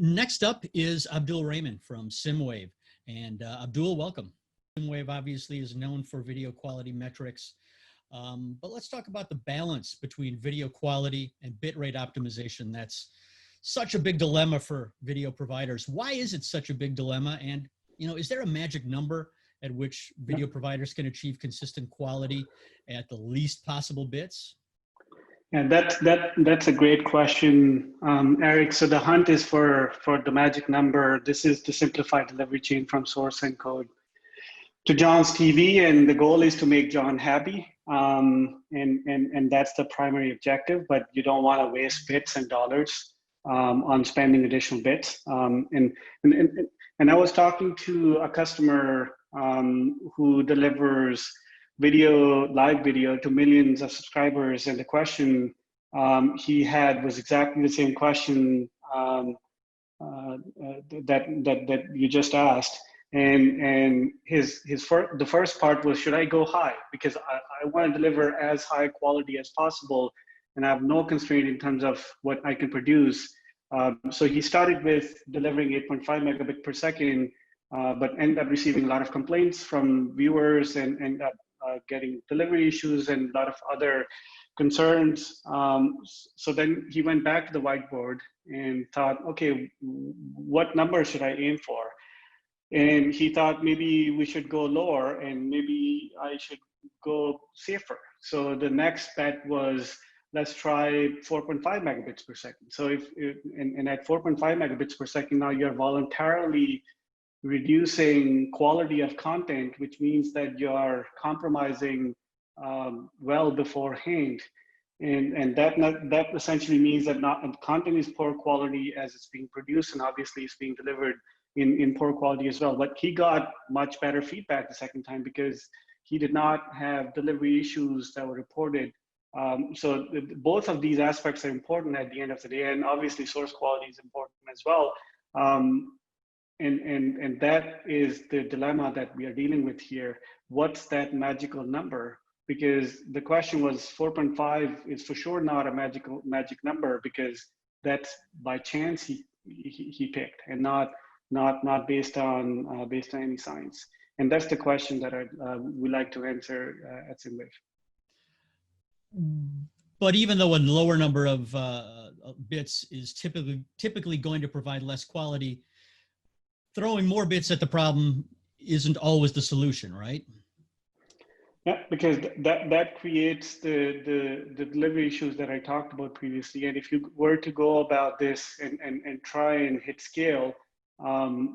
Next up is Abdul Rahman from SimWave. And Abdul, welcome. SimWave obviously is known for video quality metrics, but let's talk about the balance between video quality and bitrate optimization. That's such a big dilemma for video providers. Why is it such a big dilemma? And, is there a magic number at which video providers can achieve consistent quality at the least possible bits? Yeah, that's a great question, Eric. So the hunt is for the magic number. This is to simplify delivery chain from source encode to John's TV, and the goal is to make John happy. And that's the primary objective. But you don't want to waste bits and dollars on spending additional bits. And I was talking to a customer who delivers live video to millions of subscribers, and the question he had was exactly the same question that you just asked. And the first part was, should I go high? Because I want to deliver as high quality as possible, and I have no constraint in terms of what I can produce. So he started with delivering 8.5 megabit per second, but ended up receiving a lot of complaints from viewers and ended up getting delivery issues and a lot of other concerns. So then he went back to the whiteboard and thought, okay, what number should I aim for? And he thought maybe we should go lower and maybe I should go safer. So the next bet was, let's try 4.5 megabits per second. So and at 4.5 megabits per second, now you're voluntarily reducing quality of content, which means that you're compromising well beforehand. And that essentially means that content is poor quality as it's being produced, and obviously it's being delivered in poor quality as well. But he got much better feedback the second time because he did not have delivery issues that were reported. So both of these aspects are important at the end of the day, and obviously source quality is important as well. And that is the dilemma that we are dealing with here. What's that magical number? Because the question was 4.5 is for sure not a magic number, because that's by chance he picked, and not based on any science. And that's the question that we like to answer at SimWave. But even though a lower number of bits is typically going to provide less quality, throwing more bits at the problem isn't always the solution, right? Yeah, because that creates the delivery issues that I talked about previously. And if you were to go about this and try and hit scale,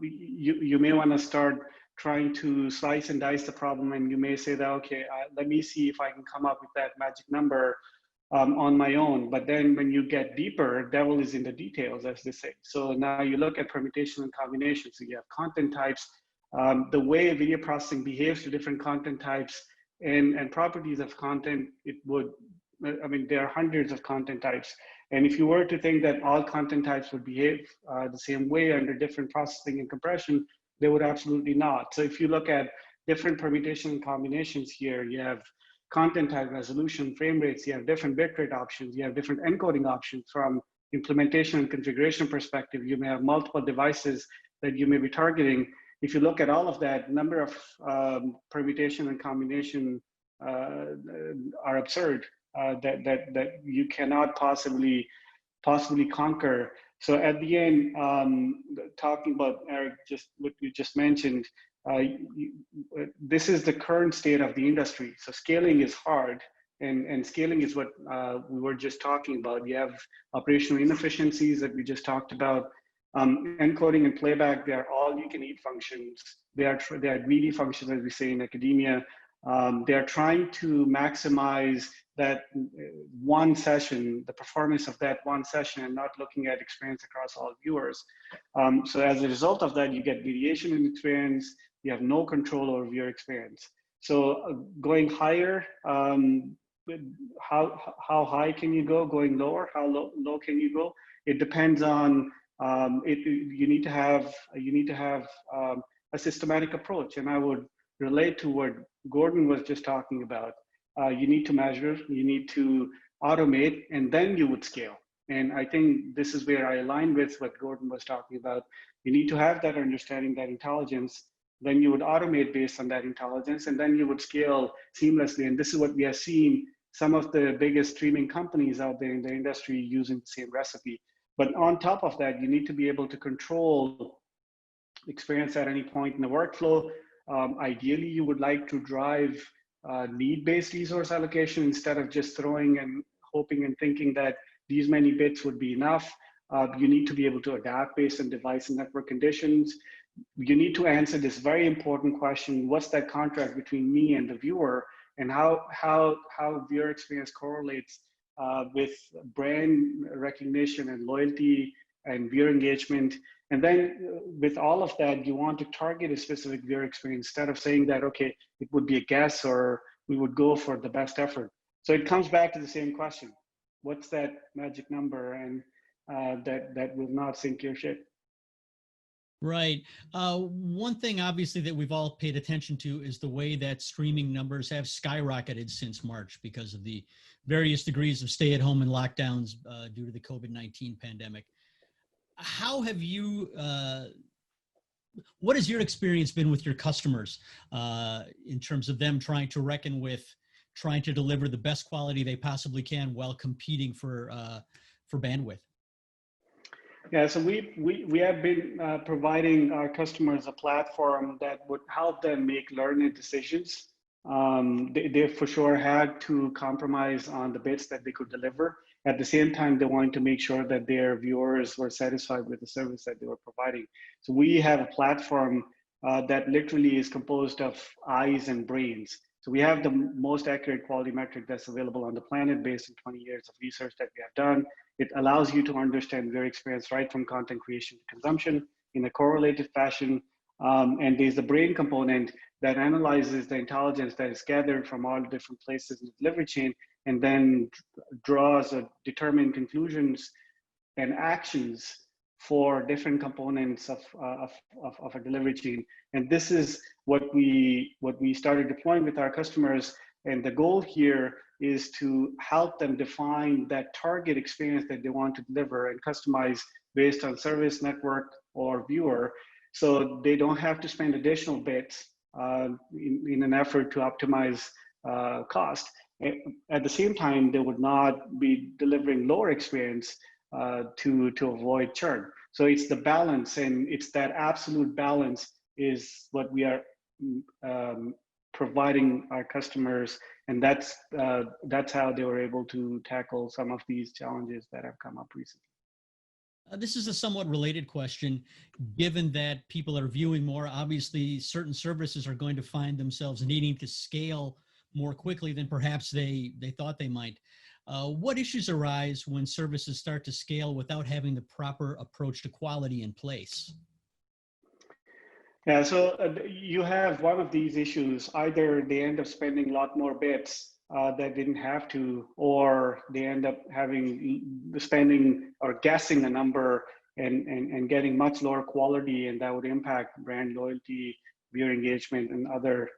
you may want to start trying to slice and dice the problem, and you may say that, okay, let me see if I can come up with that magic number on my own. But then when you get deeper, devil is in the details, as they say. So now you look at permutation and combination. So you have content types, the way video processing behaves to different content types and properties of content. There are hundreds of content types. And if you were to think that all content types would behave the same way under different processing and compression, they would absolutely not. So if you look at different permutation and combinations here, you have content type, resolution, frame rates, you have different bitrate options, you have different encoding options. From implementation and configuration perspective, you may have multiple devices that you may be targeting. If you look at all of that, number of permutation and combination are absurd, that you cannot possibly conquer. So at the end, talking about, Eric, just what you just mentioned, this is the current state of the industry. So scaling is hard, and scaling is what we were just talking about. You have operational inefficiencies that we just talked about. Encoding and playback, they are all you-can-eat functions. They are greedy functions, as we say in academia. They are trying to maximize that one session, the performance of that one session, and not looking at experience across all viewers. So as a result of that, you get variation in experience. You have no control over your experience. So going higher, how high can you go? Going lower, how low can you go? It depends on. You need to have a systematic approach, and I would relate to what Gordon was just talking about. You need to measure, you need to automate, and then you would scale. And I think this is where I align with what Gordon was talking about. You need to have that understanding, that intelligence, then you would automate based on that intelligence, and then you would scale seamlessly. And this is what we have seen some of the biggest streaming companies out there in the industry using the same recipe. But on top of that, you need to be able to control experience at any point in the workflow. Ideally, you would like to drive need-based resource allocation instead of just throwing and hoping and thinking that these many bits would be enough. You need to be able to adapt based on device and network conditions. You need to answer this very important question: what's that contract between me and the viewer, and how viewer experience correlates with brand recognition and loyalty and viewer engagement. And then with all of that, you want to target a specific viewer experience instead of saying that, okay, it would be a guess or we would go for the best effort. So it comes back to the same question: what's that magic number? And that will not sink your ship. Right. One thing, obviously, that we've all paid attention to is the way that streaming numbers have skyrocketed since March because of the various degrees of stay-at-home and lockdowns due to the COVID-19 pandemic. How have you, what has your experience been with your customers in terms of them trying to reckon with trying to deliver the best quality they possibly can while competing for bandwidth? Yeah, so we have been providing our customers a platform that would help them make learning decisions. They for sure had to compromise on the bits that they could deliver. At the same time, they wanted to make sure that their viewers were satisfied with the service that they were providing. So we have a platform that literally is composed of eyes and brains. So we have the most accurate quality metric that's available on the planet based on 20 years of research that we have done. It allows you to understand your experience right from content creation to consumption in a correlated fashion. And there's the brain component that analyzes the intelligence that is gathered from all the different places in the delivery chain and then draws determined conclusions and actions for different components of a delivery chain. And this is what we started deploying with our customers. And the goal here is to help them define that target experience that they want to deliver and customize based on service, network, or viewer. So they don't have to spend additional bits in an effort to optimize cost. At the same time, they would not be delivering lower experience to avoid churn. So it's the balance, and it's that absolute balance is what we are providing our customers, and that's how they were able to tackle some of these challenges that have come up recently. This is a somewhat related question. Given that people are viewing more, obviously certain services are going to find themselves needing to scale more quickly than perhaps they thought they might. What issues arise when services start to scale without having the proper approach to quality in place? Yeah, so you have one of these issues. Either they end up spending a lot more bits that didn't have to, or they end up spending or guessing a number and getting much lower quality, and that would impact brand loyalty, viewer engagement, and other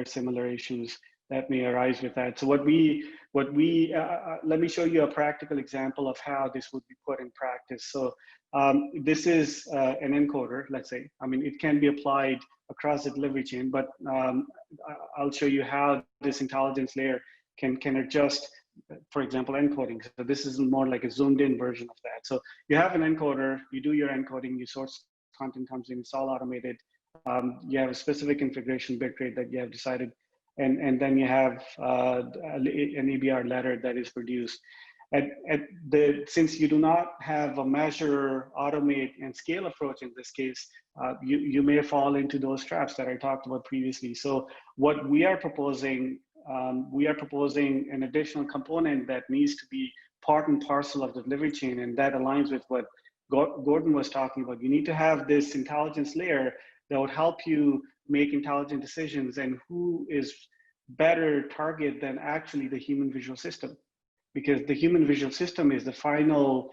similar issues that may arise with that. So let me show you a practical example of how this would be put in practice. So this is an encoder, let's say. I mean, it can be applied across the delivery chain, but I'll show you how this intelligence layer can adjust, for example, encoding. So this is more like a zoomed in version of that. So you have an encoder, you do your encoding, your source content comes in, it's all automated. You have a specific configuration bitrate that you have decided, and then you have an EBR letter that is produced. Since you do not have a measure, automate, and scale approach in this case, you may fall into those traps that I talked about previously. So what we are proposing an additional component that needs to be part and parcel of the delivery chain, and that aligns with what Gordon was talking about. You need to have this intelligence layer that would help you make intelligent decisions, and who is better target than actually the human visual system, because the human visual system is the final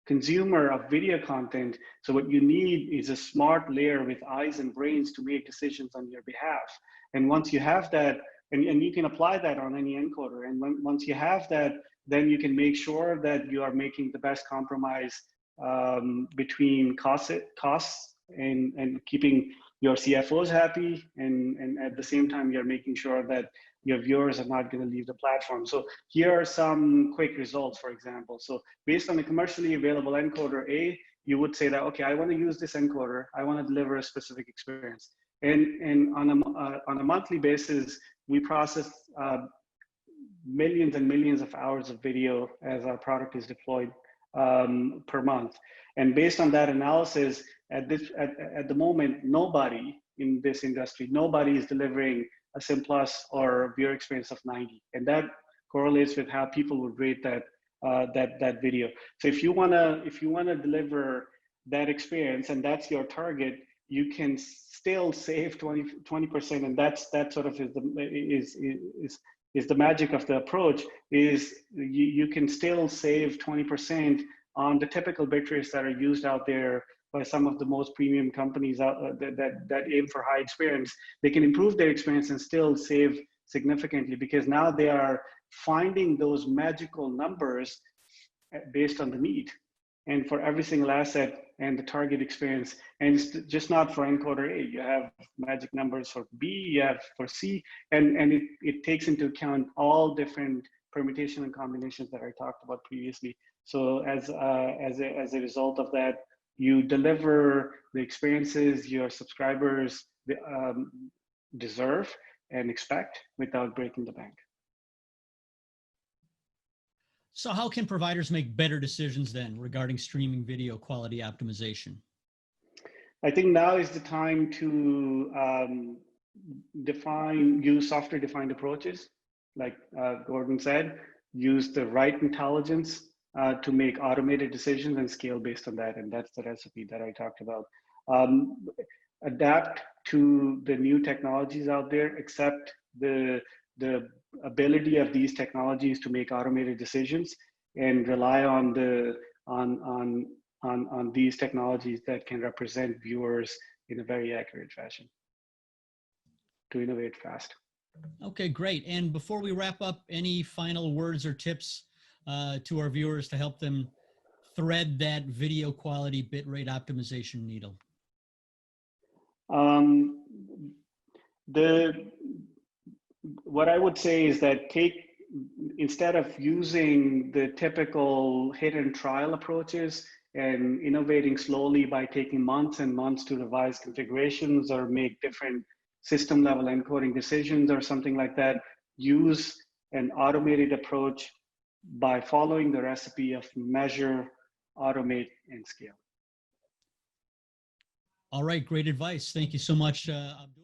consumer of video content. So what you need is a smart layer with eyes and brains to make decisions on your behalf. And once you have that, and you can apply that on any encoder, and once you have that, then you can make sure that you are making the best compromise between costs and keeping your CFOs happy, and at the same time, you're making sure that your viewers are not going to leave the platform. So here are some quick results, for example. So based on the commercially available encoder A, you would say that, okay, I want to use this encoder. I want to deliver a specific experience. And on a monthly basis, we process millions and millions of hours of video as our product is deployed per month. And based on that analysis, at the moment, nobody in this industry, nobody is delivering a SIM Plus or viewer experience of 90, and that correlates with how people would rate that video. So if you wanna deliver that experience and that's your target, you can still save 20%, and that sort of is the magic of the approach. Is you can still save 20% on the typical bitrates that are used out there by some of the most premium companies that aim for high experience. They can improve their experience and still save significantly, because now they are finding those magical numbers based on the need, and for every single asset and the target experience. And it's just not for encoder A. You have magic numbers for B, you have for C, and it takes into account all different permutation and combinations that I talked about previously. So as a result of that, you deliver the experiences your subscribers deserve and expect without breaking the bank. So how can providers make better decisions then regarding streaming video quality optimization? I think now is the time to use software-defined approaches. Like Gordon said, use the right intelligence to make automated decisions and scale based on that. And that's the recipe that I talked about. Adapt to the new technologies out there, accept the ability of these technologies to make automated decisions, and rely on these technologies that can represent viewers in a very accurate fashion to innovate fast. Okay, great. And before we wrap up, any final words or tips to our viewers to help them thread that video quality bitrate optimization needle? What I would say is that instead of using the typical hit and trial approaches and innovating slowly by taking months and months to revise configurations or make different system level encoding decisions or something like that, use an automated approach by following the recipe of measure, automate, and scale. All right, great advice. Thank you so much, Abdul.